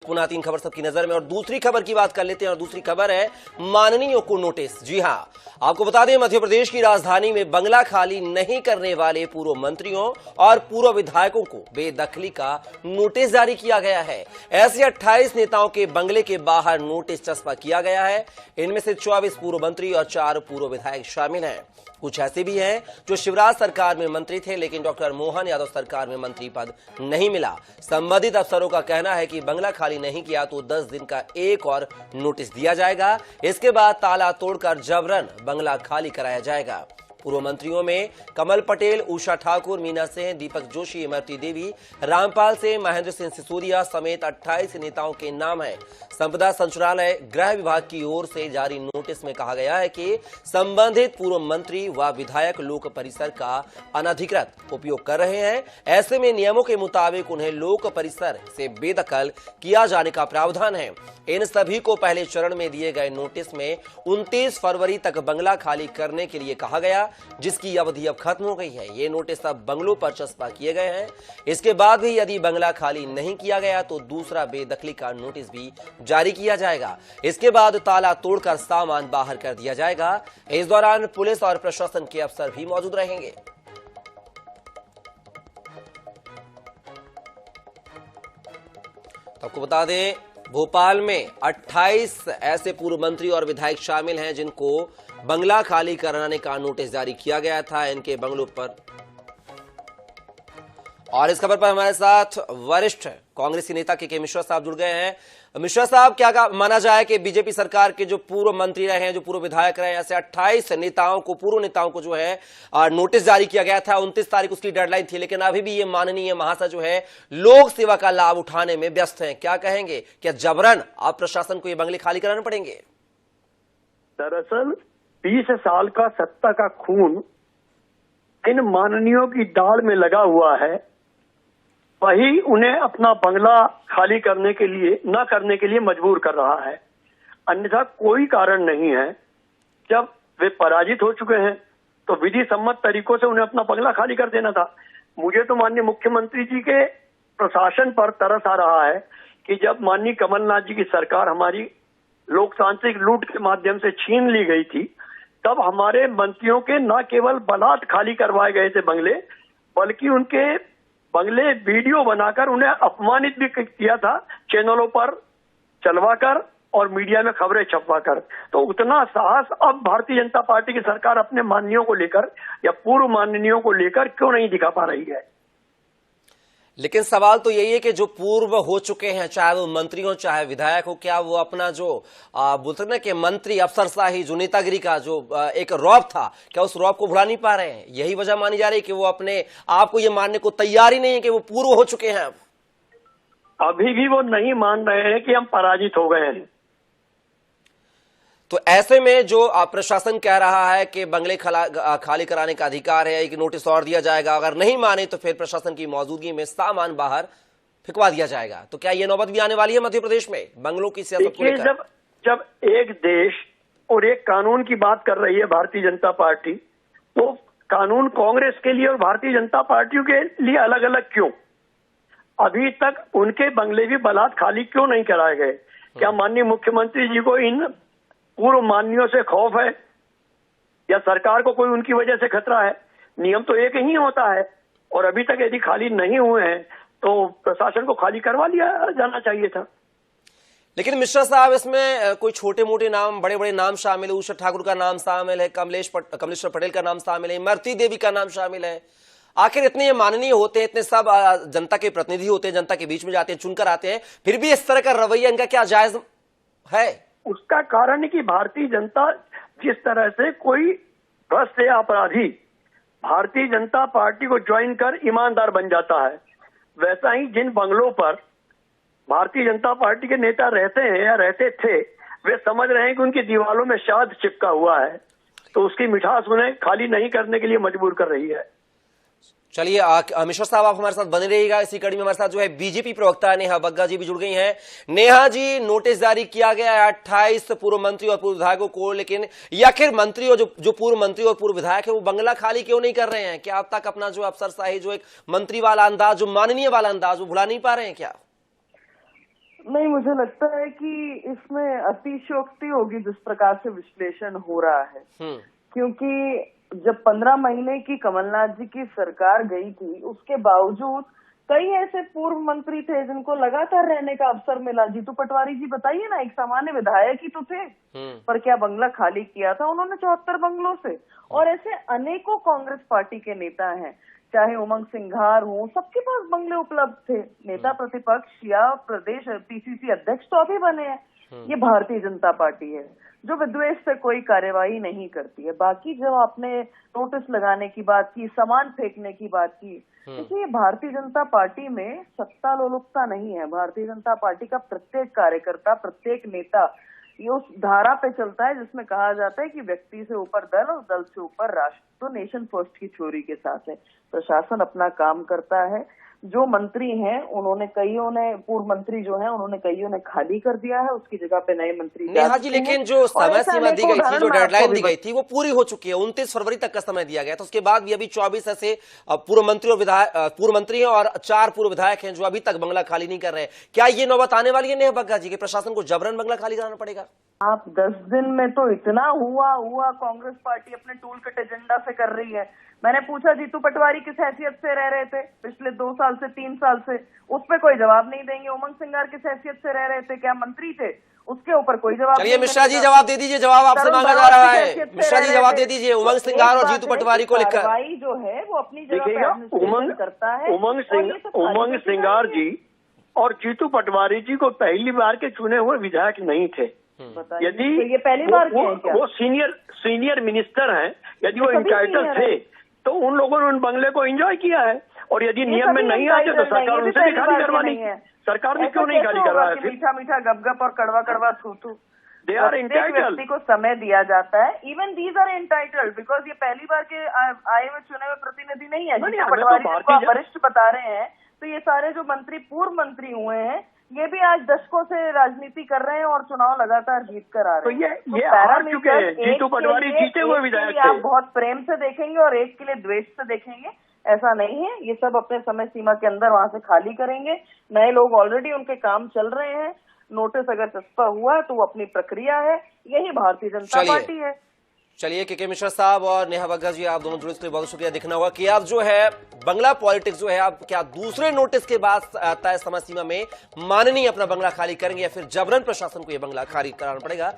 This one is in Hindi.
पुनः 3 खबर सबकी नजर में और दूसरी खबर की बात कर लेते हैं और दूसरी खबर है माननीयों को नोटिस। जी हां, आपको बता दें मध्य प्रदेश की राजधानी में बंगला खाली नहीं करने वाले पूर्व मंत्रियों और पूर्व विधायकों को बेदखली का नोटिस जारी किया गया है। ऐसे 28 नेताओं के बंगले के बाहर नोटिस चस्पा किया गया है। इनमें से 24 पूर्व मंत्री और 4 पूर्व विधायक शामिल हैं। कुछ ऐसे भी हैं जो शिवराज सरकार में मंत्री थे लेकिन डॉक्टर मोहन यादव सरकार में मंत्री पद नहीं मिला। संबंधित अफसरों का कहना है कि बंगला खाली नहीं किया तो 10 दिन का एक और नोटिस दिया जाएगा। इसके बाद ताला तोड़कर जबरन बंगला खाली कराया जाएगा। पूर्व मंत्रियों में कमल पटेल, उषा ठाकुर, मीना सिंह, दीपक जोशी, इमरती देवी, रामपाल सिंह, महेंद्र सिंह सिसोदिया समेत 28 नेताओं के नाम हैं। संपदा संचालनालय गृह विभाग की ओर से जारी नोटिस में कहा गया है कि संबंधित पूर्व मंत्री व विधायक लोक परिसर का अनधिकृत उपयोग कर रहे हैं। ऐसे में नियमों के मुताबिक उन्हें लोक परिसर से बेदखल किया जाने का प्रावधान है। इन सभी को पहले चरण में दिए गए नोटिस में 29 फरवरी तक बंगला खाली करने के लिए कहा गया, जिसकी अवधि अब खत्म हो गई है। ये नोटिस अब बंगलों पर चस्पा किए गए हैं। इसके बाद भी यदि बंगला खाली नहीं किया गया तो दूसरा बेदखली का नोटिस भी जारी किया जाएगा। इसके बाद ताला तोड़कर सामान बाहर कर दिया जाएगा। इस दौरान पुलिस और प्रशासन के अफसर भी मौजूद रहेंगे। तो आपको बता दें भोपाल में 28 ऐसे पूर्व मंत्री और विधायक शामिल हैं जिनको बंगला खाली कराने का नोटिस जारी किया गया था इनके बंगलों पर। और इस खबर पर हमारे साथ वरिष्ठ कांग्रेसी नेता के मिश्रा साहब जुड़ गए हैं। मिश्रा साहब, क्या माना जाए कि बीजेपी सरकार के जो पूर्व मंत्री रहे हैं, जो पूर्व विधायक रहे हैं, ऐसे 28 नेताओं को, पूर्व नेताओं को जो है नोटिस जारी किया गया था। 29 तारीख उसकी डेडलाइन थी, लेकिन अभी भी ये माननीय महाशय जो है लोक सेवा का लाभ उठाने में व्यस्त हैं। क्या कहेंगे, क्या जबरन आप प्रशासन को ये बंगले खाली कराने पड़ेंगे? दरअसल 20 साल का सत्ता का खून इन माननीयों की दाढ़ में लगा हुआ है, वही उन्हें अपना बंगला खाली करने के लिए न करने के लिए मजबूर कर रहा है। अन्यथा कोई कारण नहीं है। जब वे पराजित हो चुके हैं तो विधि सम्मत तरीकों से उन्हें अपना बंगला खाली कर देना था। मुझे तो माननीय मुख्यमंत्री जी के प्रशासन पर तरस आ रहा है कि जब माननीय कमलनाथ जी की सरकार हमारी लोकतांत्रिक लूट के माध्यम से छीन ली गई थी, तब हमारे मंत्रियों के न केवल बलात् खाली करवाए गए थे बंगले, बल्कि उनके बंगले वीडियो बनाकर उन्हें अपमानित भी किया था, चैनलों पर चलवाकर और मीडिया में खबरें छपवाकर। तो उतना साहस अब भारतीय जनता पार्टी की सरकार अपने माननीयों को लेकर या पूर्व माननीयों को लेकर क्यों नहीं दिखा पा रही है? लेकिन सवाल तो यही है कि जो पूर्व हो चुके हैं, चाहे वो मंत्री हो चाहे विधायक हो, क्या वो अपना जो बोलते ना कि मंत्री अफसरशाही, जो नेतागिरी का जो एक रौब था, क्या उस रौब को भुला नहीं पा रहे हैं? यही वजह मानी जा रही है कि वो अपने आप को ये मानने को तैयार ही नहीं है कि वो पूर्व हो चुके हैं। अभी भी वो नहीं मान रहे हैं कि हम पराजित हो गए हैं। तो ऐसे में जो प्रशासन कह रहा है कि बंगले खाली कराने का अधिकार है, एक नोटिस और दिया जाएगा, अगर नहीं माने तो फिर प्रशासन की मौजूदगी में सामान बाहर फिकवा दिया जाएगा, तो क्या ये नौबत भी आने वाली है मध्य प्रदेश में बंगलों की सियासत को लेकर? जब एक देश और एक कानून की बात कर रही है भारतीय जनता पार्टी, तो कानून कांग्रेस के लिए और भारतीय जनता पार्टी के लिए अलग अलग क्यों? अभी तक उनके बंगले भी बलात् खाली क्यों नहीं कराए गए? क्या माननीय मुख्यमंत्री जी को इन पूर्व माननीयों से खौफ है या सरकार को कोई उनकी वजह से खतरा है? नियम तो एक ही होता है और अभी तक यदि खाली नहीं हुए हैं तो प्रशासन को खाली करवा लिया जाना चाहिए था। लेकिन मिश्रा साहब, इसमें कोई छोटे मोटे नाम, बड़े बड़े नाम शामिल है। उषा ठाकुर का नाम शामिल है, कमलेश्वर पटेल का नाम शामिल है, इमरती देवी का नाम शामिल है। आखिर इतने ये माननीय होते हैं, इतने सब जनता के प्रतिनिधि होते हैं, जनता के बीच में जाते हैं, चुनकर आते हैं, फिर भी इस तरह का रवैया इनका क्या जायज है? उसका कारण है कि भारतीय जनता जिस तरह से कोई भ्रष्ट या अपराधी भारतीय जनता पार्टी को ज्वाइन कर ईमानदार बन जाता है, वैसा ही जिन बंगलों पर भारतीय जनता पार्टी के नेता रहते हैं या रहते थे, वे समझ रहे हैं कि उनकी दीवारों में शहद चिपका हुआ है, तो उसकी मिठास उन्हें खाली नहीं करने के लिए मजबूर कर रही है। चलिए मिश्रा साहब, आप हमारे साथ बने रहिएगा। इसी कड़ी में हमारे साथ जो है बीजेपी प्रवक्ता नेहा बग्गा जी भी जुड़ गई हैं। नेहा जी, नोटिस जारी किया गया है 28 पूर्व मंत्री और पूर्व विधायकों को, लेकिन आखिर मंत्री और जो पूर्व मंत्री और पूर्व विधायक है वो बंगला खाली क्यों नहीं कर रहे हैं? क्या अब तक अपना जो अफसरशाही, जो एक मंत्री वाला अंदाज, जो माननीय वाला अंदाज, वो भुला नहीं पा रहे हैं क्या? नहीं, मुझे लगता है कि इसमें अतिशयोक्ति होगी जिस प्रकार से विश्लेषण हो रहा है, क्योंकि जब 15 महीने की कमलनाथ जी की सरकार गई थी, उसके बावजूद कई ऐसे पूर्व मंत्री थे जिनको लगातार रहने का अवसर मिला। जीतू पटवारी जी बताइए ना, एक सामान्य विधायक ही तो थे, पर क्या बंगला खाली किया था उन्होंने 74 बंगलों से। और ऐसे अनेकों कांग्रेस पार्टी के नेता हैं, चाहे उमंग सिंघार हो, सबके पास बंगले उपलब्ध थे। नेता प्रतिपक्ष या प्रदेश पीसीसी अध्यक्ष तो अभी बने हैं। ये भारतीय जनता पार्टी है जो विद्वेष से कोई कार्यवाही नहीं करती है। बाकी जब आपने नोटिस लगाने की बात की, सामान फेंकने की बात की, देखिए भारतीय जनता पार्टी में सत्ता लोलुपता नहीं है। भारतीय जनता पार्टी का प्रत्येक कार्यकर्ता, प्रत्येक नेता ये उस धारा पे चलता है जिसमें कहा जाता है कि व्यक्ति से ऊपर दल और दल से ऊपर राष्ट्र। तो नेशन फर्स्ट की थ्योरी के साथ है। प्रशासन अपना काम करता है। जो मंत्री हैं उन्होंने कईयों ने, पूर्व मंत्री जो हैं उन्होंने कईयों ने खाली कर दिया है, उसकी जगह पे नए मंत्री। नेहा जी, लेकिन जो समय सीमा दी गई थी, जो डेडलाइन दी गई थी, वो पूरी हो चुकी है। 29 फरवरी तक का समय दिया गया था। उसके बाद भी अभी 24 ऐसे पूर्व मंत्री और पूर्व मंत्री हैं और 4 पूर्व विधायक हैं जो अभी तक बंगला खाली नहीं कर रहे हैं। क्या ये नौबत आने वाली है नेहा बग्गा जी के प्रशासन को जबरन बंगला खाली कराना पड़ेगा? आप 10 दिन में तो इतना हुआ कांग्रेस पार्टी अपने टूल किट एजेंडा से कर रही है। मैंने पूछा जीतू पटवारी किस हैसियत से रह रहे थे पिछले 2 साल से 3 साल से, उस पर कोई जवाब नहीं देंगे। उमंग सिंघार किस हैसियत से रह रहे थे, क्या मंत्री थे, उसके ऊपर कोई जवाब। चलिए मिश्रा जी जवाब दे दीजिए, जवाब आपसे मांगा जा रहा है। मिश्रा जी जवाब दे दीजिए उमंग सिंघार और जीतू पटवारी को लेकर। कार्रवाई जो है वो अपनी जगह उमंग करता है। उमंग सिंघार जी और जीतू पटवारी जी को पहली बार के चुने हुए विधायक नहीं थे। यदि तो ये पहली बार वो सीनियर मिनिस्टर हैं, यदि वो इंटाइटल थे तो उन लोगों ने उन बंगले को एंजॉय किया है। और यदि नियम में नहीं आते तो सरकार उनसे भी खाली करवानी है। सरकार ने क्यों नहीं खाली करवाया? मीठा मीठा गपगप और कड़वा कड़वा थू। They are entitled. व्यक्ति को समय दिया जाता है। Even these are entitled because ये पहली बार के आए हुए चुने हुए प्रतिनिधि नहीं है। पटवारी को वरिष्ठ बता रहे हैं, तो ये सारे जो मंत्री पूर्व मंत्री हुए हैं ये भी आज दशकों से राजनीति कर रहे हैं और चुनाव लगातार जीत कर आ रहे हैं। तो ये हार चुके हैं। जीतू पटवारी जीते हुए विधायक थे। आप बहुत प्रेम से देखेंगे और एक के लिए द्वेष से देखेंगे, ऐसा नहीं है। ये सब अपने समय सीमा के अंदर वहां से खाली करेंगे। नए लोग ऑलरेडी उनके काम चल रहे हैं। नोटिस अगर चस्पा हुआ है तो वो अपनी प्रक्रिया है। यही भारतीय जनता पार्टी है। चलिए के मिश्रा साहब और नेहा बग्गा जी, आप दोनों जुड़े इसके लिए बहुत शुक्रिया। देखना होगा कि आप जो है बंगला पॉलिटिक्स जो है आप क्या दूसरे नोटिस के बाद तय समय सीमा में माननीय अपना बंगला खाली करेंगे या फिर जबरन प्रशासन को यह बंगला खाली कराना पड़ेगा।